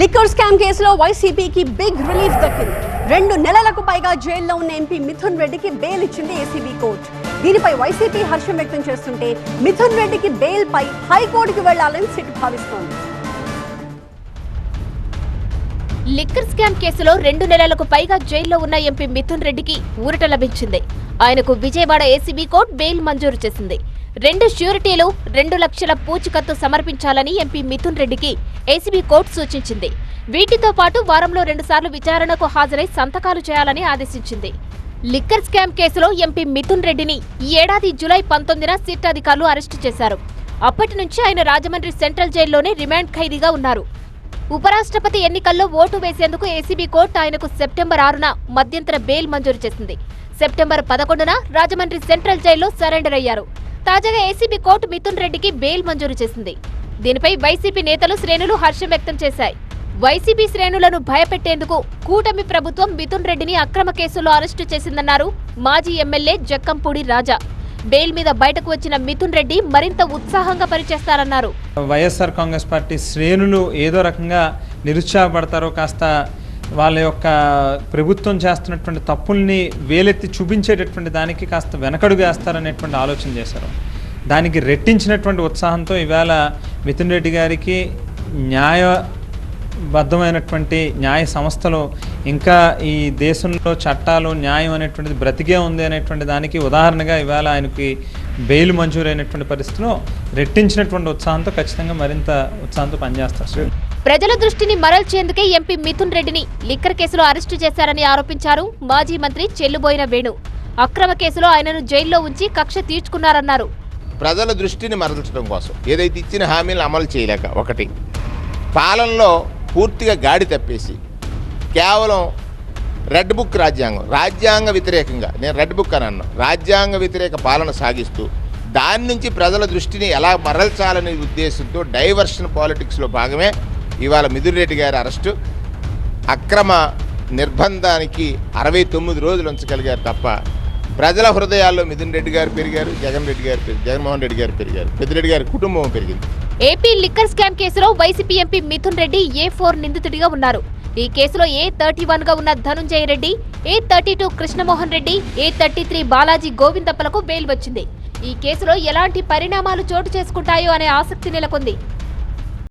Liquor scam కేసులో వైసీపీకి big relief దక్కింది. 2 నెలలకు పైగా జైల్లో ఉన్న ఎంపీ మిథున్ రెడ్డికి బెయిల్ ఇచ్చింది ఏసీబీ కోర్టు. దీనిపై వైసీపీ హర్షం వ్యక్తం చేస్తుంటే మిథున్ రెడ్డికి బెయిల్ పై హైకోర్టుకు వెళ్లాలని సిట్ భావిస్తోంది. లిక్కర్ స్కామ్ కేసులో 2 నెలలకు పైగా జైల్లో ఉన్న ఎంపీ మిథున్ రెడ్డికి ఊరట లభించింది. ఆయనకు విజయవాడ ఏసీబీ కోర్టు బెయిల్ మంజూరు చేసింది. 2 ష్యూరిటీలు 2 లక్షల పూచికత్తు సమర్పించాలని ఎంపీ మిథున్ రెడ్డికి ఏసీబీ కోర్టు సూచించింది. వీటితో పాటు వారంలో 2 సార్లు విచారణకు హాజరై సంతకాలు చేయాలని ఆదేశించింది. లిక్కర్ స్కామ్ కేసులో ఎంపీ మిథున్ రెడ్డిని ఈ ఏడాది జూలై 19న సిట్ అధికారులు అరెస్టు చేశారు. అప్పటి నుంచి ఆయన రాజమండ్రి సెంట్రల్ జైల్లోనే రిమాండ్ ఖైదీగా ఉన్నారు. ఉపరాష్ట్రపతి ఎన్నికల్లో ఓటు వేసేందుకు ఏసీబీ కోర్టు ఆయనకు సెప్టెంబర్ 6న మధ్యంతర బెయిల్ మంజూరు చేసింది. సెప్టెంబర్ 11న రాజమండ్రి సెంట్రల్ జైల్లో సరెండర్ అయ్యారు. తాజాగా ఏసీబీ కోర్టు మిథున్ రెడ్డికి బెయిల్ మంజూరు చేసింది. దీనిపై వైసీపీ నేతలు శ్రేణులు హర్షం వ్యక్తం చేశాయి. వైసీపీ శ్రేణులను భయపెట్టేందుకు కూటమి ప్రభుత్వం మిథున్ రెడ్డిని అక్రమ కేసులో అరెస్టు చేసిందన్నారు మాజీ ఎమ్మెల్యే జక్కంపూడి రాజా. బెయిల్ మీద బయటకు వచ్చిన మిథున్ రెడ్డి మరింత ఉత్సాహంగా పనిచేస్తారన్నారు. వైఎస్ఆర్ కాంగ్రెస్ పార్టీ శ్రేణులు ఏదో రకంగా నిరుత్సాహపడతారో, కాస్త వాళ్ళ యొక్క ప్రభుత్వం చేస్తున్నటువంటి తప్పుల్ని వేలెత్తి చూపించేటటువంటి దానికి కాస్త వెనకడుగు వేస్తారనేటువంటి ఆలోచన చేశారు. దానికి రెట్టించినటువంటి ఉత్సాహంతో ఈవేళ మిథున్ రెడ్డి గారికి న్యాయబద్ధమైనటువంటి న్యాయ సంస్థలు, ఇంకా ఈ దేశంలో చట్టాలు, న్యాయం అనేటువంటిది బ్రతికే ఉంది అనేటువంటి దానికి ఉదాహరణగా ఈవేళ ఆయనకి బెయిల్ మంజూరైనటువంటి పరిస్థితిలో రెట్టించినటువంటి ఉత్సాహంతో ఖచ్చితంగా మరింత ఉత్సాహంతో పనిచేస్తారు. ప్రజల దృష్టిని మరల్చేందుకే ఎంపీ మిథున్ రెడ్డిని లిక్కర్ కేసులో అరెస్టు చేశారని ఆరోపించారు మాజీ మంత్రి చెల్లుబోయిన వేణు. అక్రమ కేసులో ఆయనను జైల్లో ఉంచి కక్ష తీర్చుకున్నారన్నారు. ప్రజల దృష్టిని మరల్చడం కోసం ఏదైతే ఇచ్చిన హామీలను అమలు చేయలేక, ఒకటి పాలనలో పూర్తిగా గాడి తప్పేసి కేవలం రెడ్ బుక్ రాజ్యాంగ వ్యతిరేకంగా, నేను రెడ్ బుక్ అని అన్నా, రాజ్యాంగ వ్యతిరేక పాలన సాగిస్తూ దాని నుంచి ప్రజల దృష్టిని ఎలా మరల్చాలనే ఉద్దేశంతో డైవర్షన్ పాలిటిక్స్లో భాగమే ఇవాళ మిథున్ రెడ్డి గారి అరెస్టు. అక్రమ నిర్బంధానికి 69 రోజులు ఉంచగలిగారు తప్ప ప్రజల హృదయాల్లో మిథున్ రెడ్డి గారు పెరిగారు, జగన్మోహన్ రెడ్డి గారు పెరిగారు, పెద్దిరెడ్డి గారి కుటుంబం పెరిగింది. ఏపీ లిక్కర్ స్కామ్ కేసులో YCP MP Mithun Reddy A4 నిందితుడిగా ఉన్నారు. ఈ కేసులో A31గా ఉన్న ధనుంజయ రెడ్డి, A32 కృష్ణమోహన్ రెడ్డి, A33 బాలాజీ గోవిందప్పలకు బెయిల్ వచ్చింది. ఈ కేసులో ఎలాంటి పరిణామాలు చోటు చేసుకుంటాయో అనే ఆసక్తి నెలకొంది.